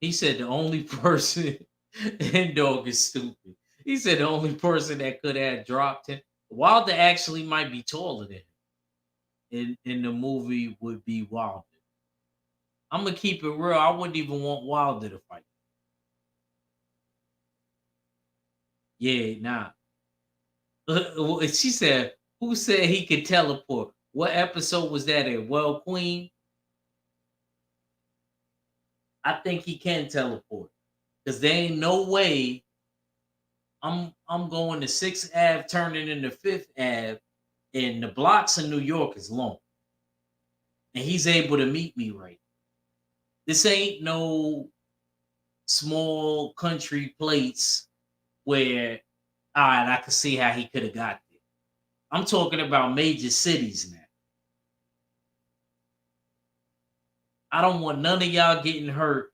He said the only person and dog is stupid. He said the only person that could have dropped him. Wilder actually might be taller than him in the movie would be Wilder. I'm gonna keep it real. I wouldn't even want Wilder to fight. Yeah, nah. She said, "Who said he could teleport?" What episode was that in? Well, Queen, I think he can teleport because there ain't no way I'm going to Sixth Ave, turning into Fifth Ave, and the blocks in New York is long, and he's able to meet me right. This ain't no small country place where, all right, I can see how he could have got there. I'm talking about major cities now. I don't want none of y'all getting hurt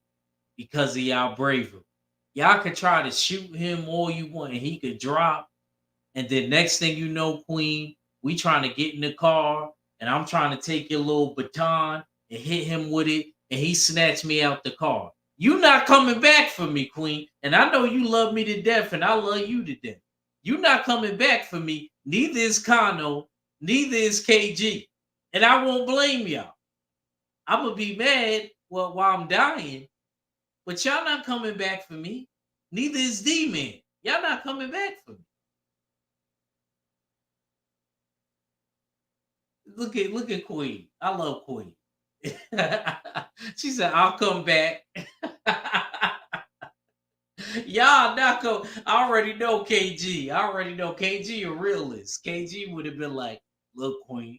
because of y'all bravery. Y'all could try to shoot him all you want, and he could drop. And then next thing you know, Queen, we trying to get in the car, and I'm trying to take your little baton and hit him with it, and he snatched me out the car. You not coming back for me, Queen. And I know you love me to death, and I love you to death. You not coming back for me. Neither is Kano, neither is KG. And I won't blame y'all. I'm gonna be mad while I'm dying, but y'all not coming back for me. Neither is D-Man. Y'all not coming back for me. Look at Queen. I love Queen. She said, "I'll come back." Y'all not go. I already know KG. I already know KG a realist. KG would have been like, "Look, Queen."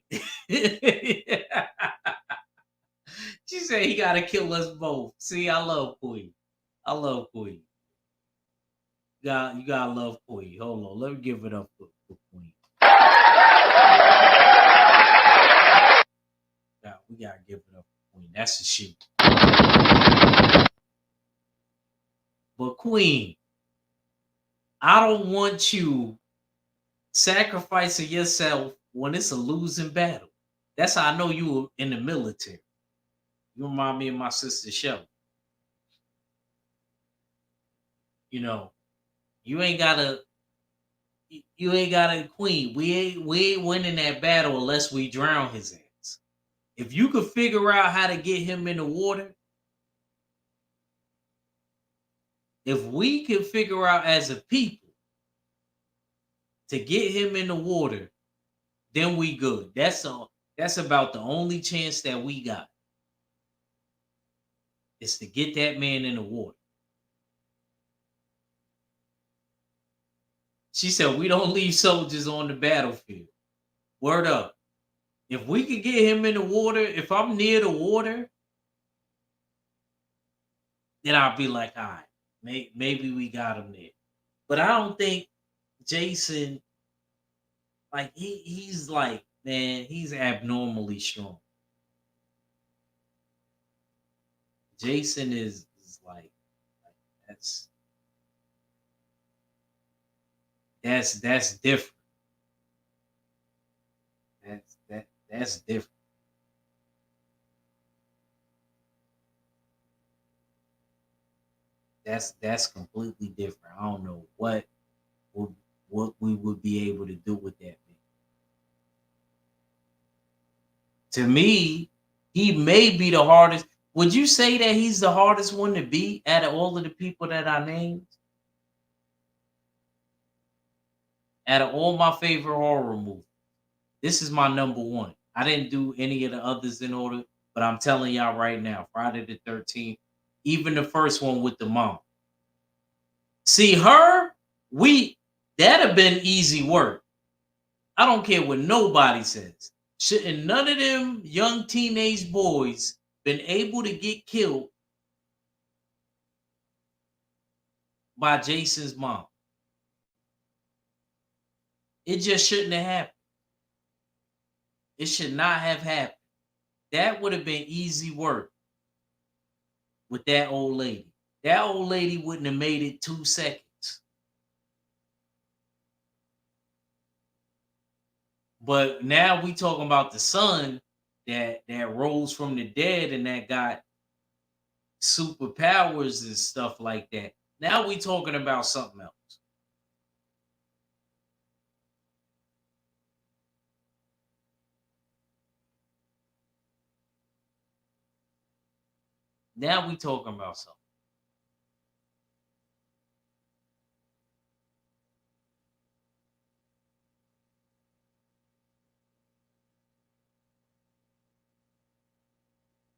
She said he gotta kill us both. See, I love Queen. I love Queen. You gotta love Queen. Hold on, let me give it up for Queen. We gotta give it up for Queen. That's a shoot. But Queen, I don't want you sacrificing yourself when it's a losing battle. That's how I know you were in the military. You remind me of my sister Shelly. You know, you ain't gotta you ain't gotta Queen. We ain't winning that battle unless we drown his ass. If you could figure out how to get him in the water, if we can figure out as a people to get him in the water, then we good. That's about the only chance that we got is to get that man in the water. She said we don't leave soldiers on the battlefield. Word up. If we could get him in the water, if I'm near the water, then I'll be like, all right, maybe we got him there. But I don't think Jason, like he's like, man, he's abnormally strong. Jason is like that's That's different. That's different. That's completely different. I don't know would what we would be able to do with that man. To me, he may be the hardest. Would you say that he's the hardest one to beat out of all of the people that I named? Out of all my favorite horror movies, this is my number one. I didn't do any of the others in order, but I'm telling y'all right now, Friday the 13th, even the first one with the mom. See her, we that'd have been easy work. I don't care what nobody says. Shouldn't none of them young teenage boys been able to get killed by Jason's mom? It just shouldn't have happened. It should not have happened. That would have been easy work with that old lady. That old lady wouldn't have made it 2 seconds. But now we talking about the son that rose from the dead and that got superpowers and stuff like that. Now we talking about something else. Now we talking about something.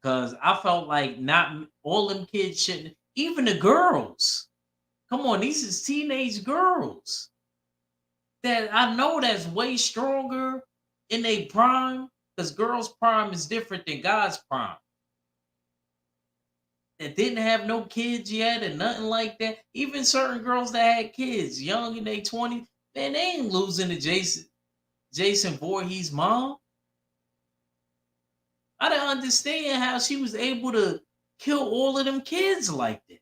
Cause I felt like not all them kids shouldn't, even the girls. Come on, these is teenage girls that I know that's way stronger in their prime. Cause girls' prime is different than guys' prime. That didn't have no kids yet and nothing like that. Even certain girls that had kids, young in their 20s, man, they ain't losing to Jason Voorhees' mom. I don't understand how she was able to kill all of them kids like that.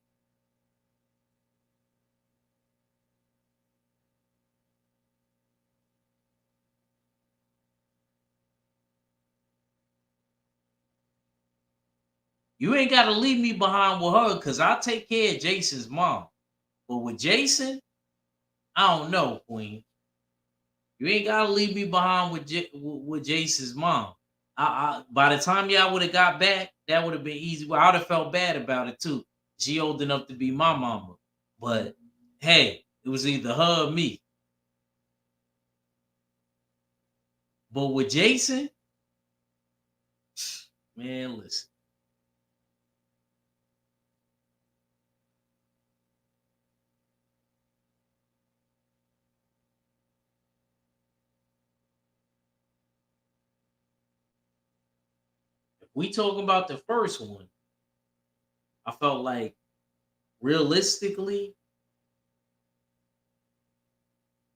You ain't got to leave me behind with her because I'll take care of Jason's mom. But with Jason, I don't know, Queen. You ain't got to leave me behind with Jason's mom. By the time y'all would have got back, that would have been easy. Well, I would have felt bad about it too. She old enough to be my mama. But hey, it was either her or me. But with Jason, man, listen. If we talk about the first one, I felt like realistically,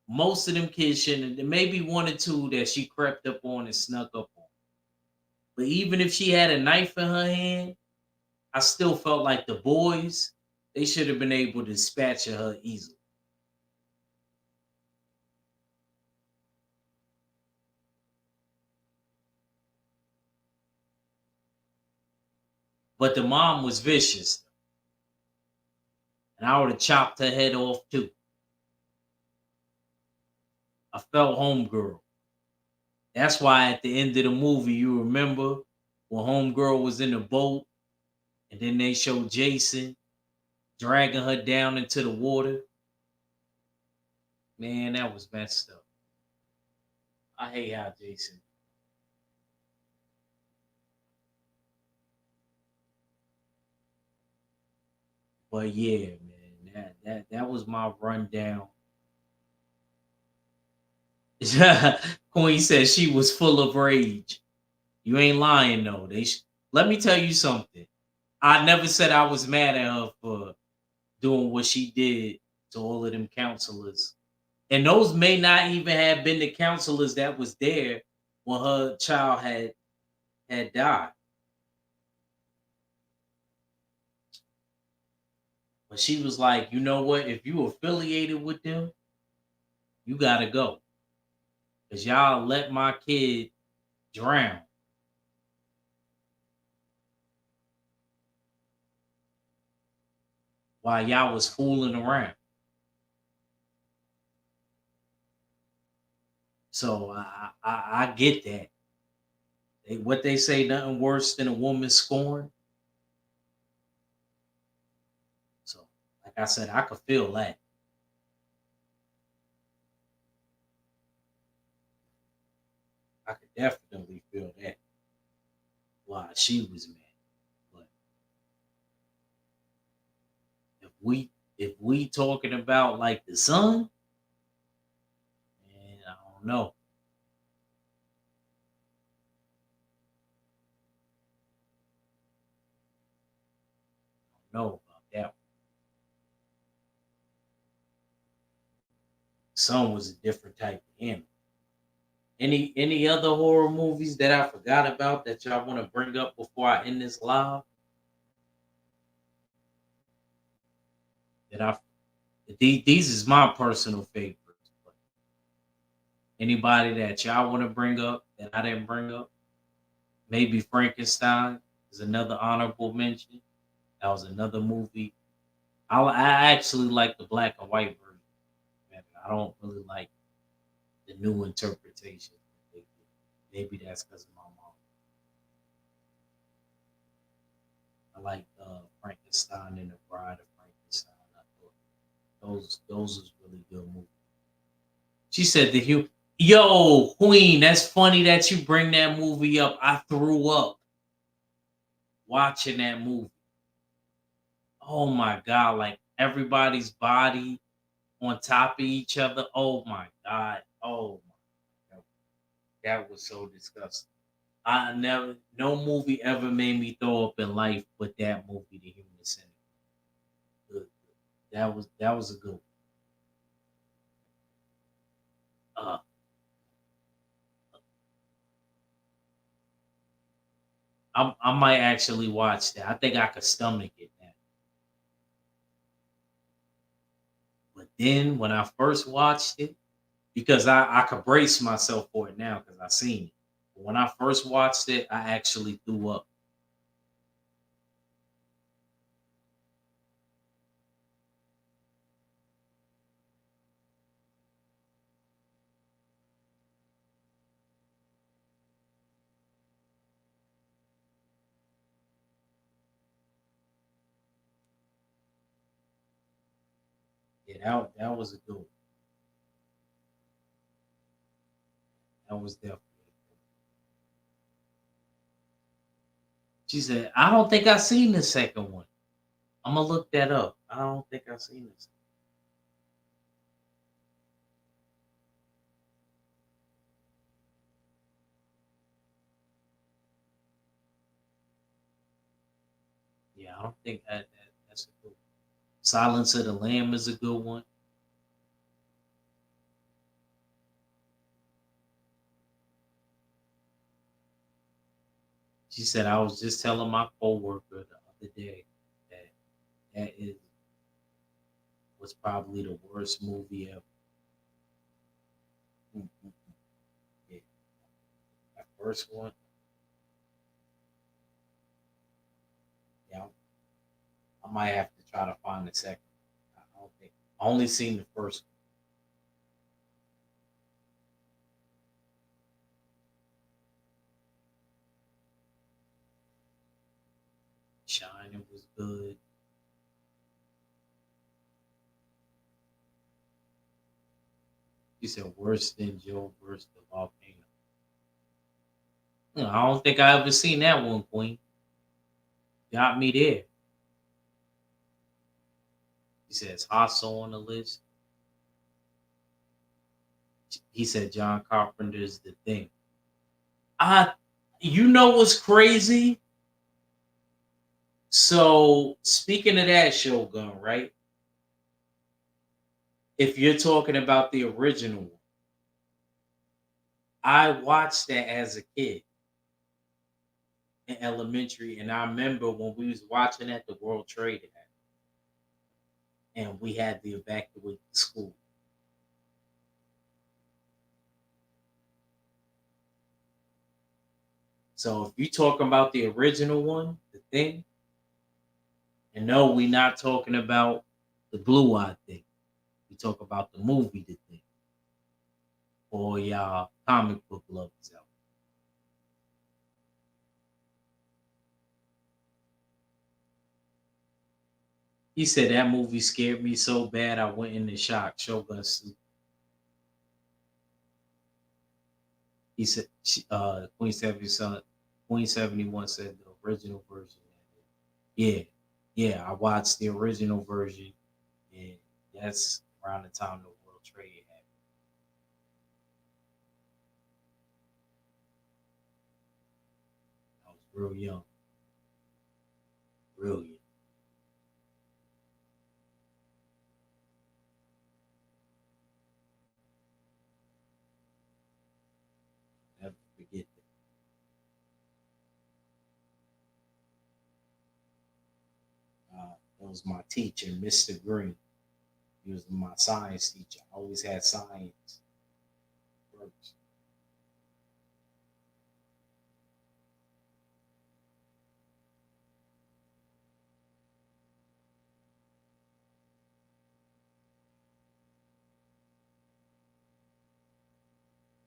most of them kids shouldn't. There may be one or two that she crept up on and snuck up on. But even if she had a knife in her hand, I still felt like the boys, they should have been able to dispatch of her easily. But the mom was vicious, and I would have chopped her head off too. I felt homegirl. That's why at the end of the movie, you remember when homegirl was in the boat, and then they showed Jason dragging her down into the water. Man, that was messed up. I hate how Jason. But yeah, man, that was my rundown. Queen said she was full of rage. You ain't lying though. Let me tell you something. I never said I was mad at her for doing what she did to all of them counselors. And those may not even have been the counselors that was there when her child had died. But she was like, you know what? If you affiliated with them, You gotta go. Cause y'all let my kid drown while y'all was fooling around. So I get that. What they say, nothing worse than a woman scorned. So, like I said, I could feel that. I could definitely feel that while she was mad. But if we talking about like the son, man, I don't know. I don't know about that one. Son was a different type of animal. Any other horror movies that I forgot about that y'all want to bring up before I end this live? That I these is my personal favorites. But anybody that y'all want to bring up that I didn't bring up? Maybe Frankenstein is another honorable mention. That was another movie. I actually like the black and white version. Man, I don't really like the new interpretation. that they did. Maybe that's because of my mom. I like Frankenstein and the Bride of Frankenstein. I thought those was really good movies. She said the Hugh. Yo, Queen, that's funny that you bring that movie up. I threw up watching that movie. Oh my god, like everybody's body on top of each other. Oh my god. Oh my god. That was so disgusting. I never no movie ever made me throw up in life but that movie, The Human Centipede. Good. That was a good one. Uh I might actually watch that. I think I could stomach it now. But then when I first watched it, because I could brace myself for it now because I seen it. But when I first watched it, I actually threw up. Yeah, that was a good one. That was definitely. She said, "I don't think I seen the second one. I'm gonna look that up. I don't think I seen this." Yeah, I don't think that's a good one. Silence of the Lamb is a good one. She said, "I was just telling my coworker the other day that that is was probably the worst movie ever." Mm, mm, mm. Yeah, that first one. Yeah, I might have to try to find the second. I don't think I only seen the first one. Shining was good. She said worse than Joe versus the volcano. I don't think I ever seen that one, Queen. Got me there. He says Hostel on the list. He said John Carpenter's The Thing. I, you know what's crazy? So speaking of that Shogun, right? If you're talking about the original one, I watched that as a kid in elementary, and I remember when we was watching at the World Trade Center, and we had to evacuate the school. So if you talking about the original one, the thing, and no, we not talking about the blue eye thing. We talk about the movie, the thing, or y'all comic book lovers out. He said that movie scared me so bad I went into shock. Shogun Sleep. He said Queen 71 said the original version. Yeah, yeah, I watched the original version, and that's around the time the World Trade happened. I was real young, real young. Never forget that. That was my teacher, Mr. Green. He was my science teacher. I always had science first.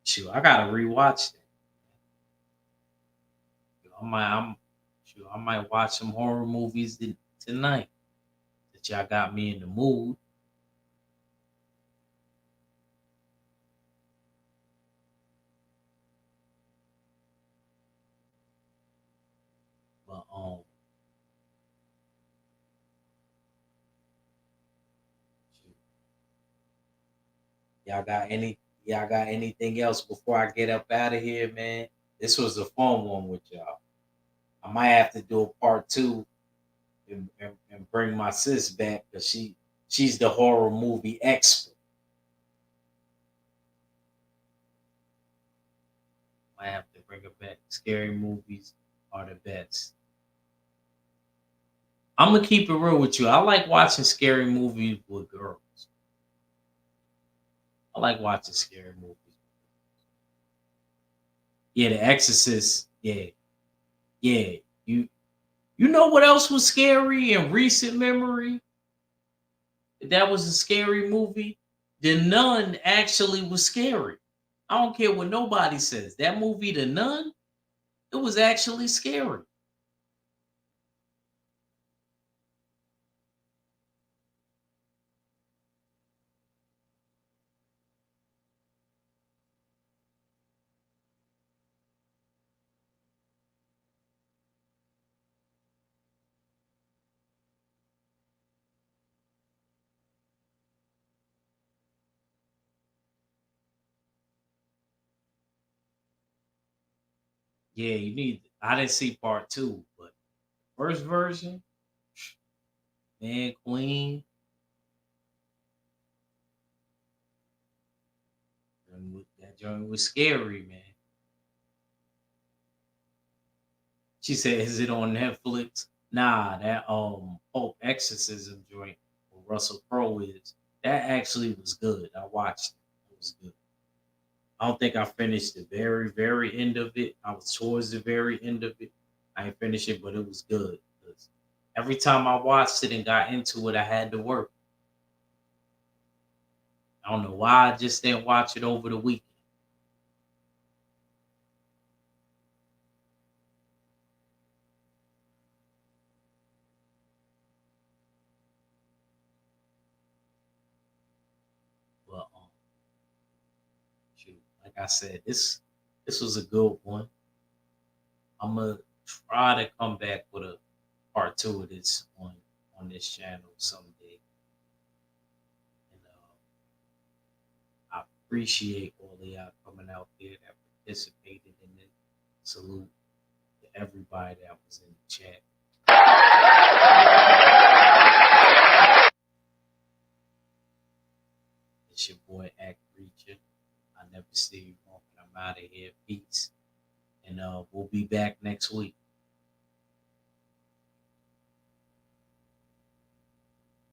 Shoot, I gotta rewatch that. I might watch some horror movies tonight. That y'all got me in the mood. But shoot, y'all got any y'all got anything else before I get up out of here, man? This was a fun one with y'all. I might have to do a part two and bring my sis back because she's the horror movie expert. I have to bring her back. Scary movies are the best. I'm gonna keep it real with you. I like watching scary movies with girls. I like watching scary movies. Yeah, The Exorcist. Yeah, yeah. You know what else was scary in recent memory? That was a scary movie. The Nun actually was scary. I don't care what nobody says. That movie, The Nun, it was actually scary. Yeah, you need. I didn't see part two, but first version, man, Queen, that joint was scary, man. She said, "Is it on Netflix?" Nah, that Pope Exorcism joint where Russell Crowe is. That actually was good. I watched it. It was good. I don't think I finished the very end of it. I was towards the very end of it. I didn't finish it, but it was good. 'Cause every time I watched it and got into it, I had to work. I don't know why I just didn't watch it over the weekend. But shoot, like I said, this was a good one. I'm gonna try to come back with a part two of this on this channel someday. And I appreciate all of y'all coming out there that participated in it. Salute to everybody that was in the chat. It's your boy Act Reacher. I never see you wrong. I'm out of here. Peace. And we'll be back next week.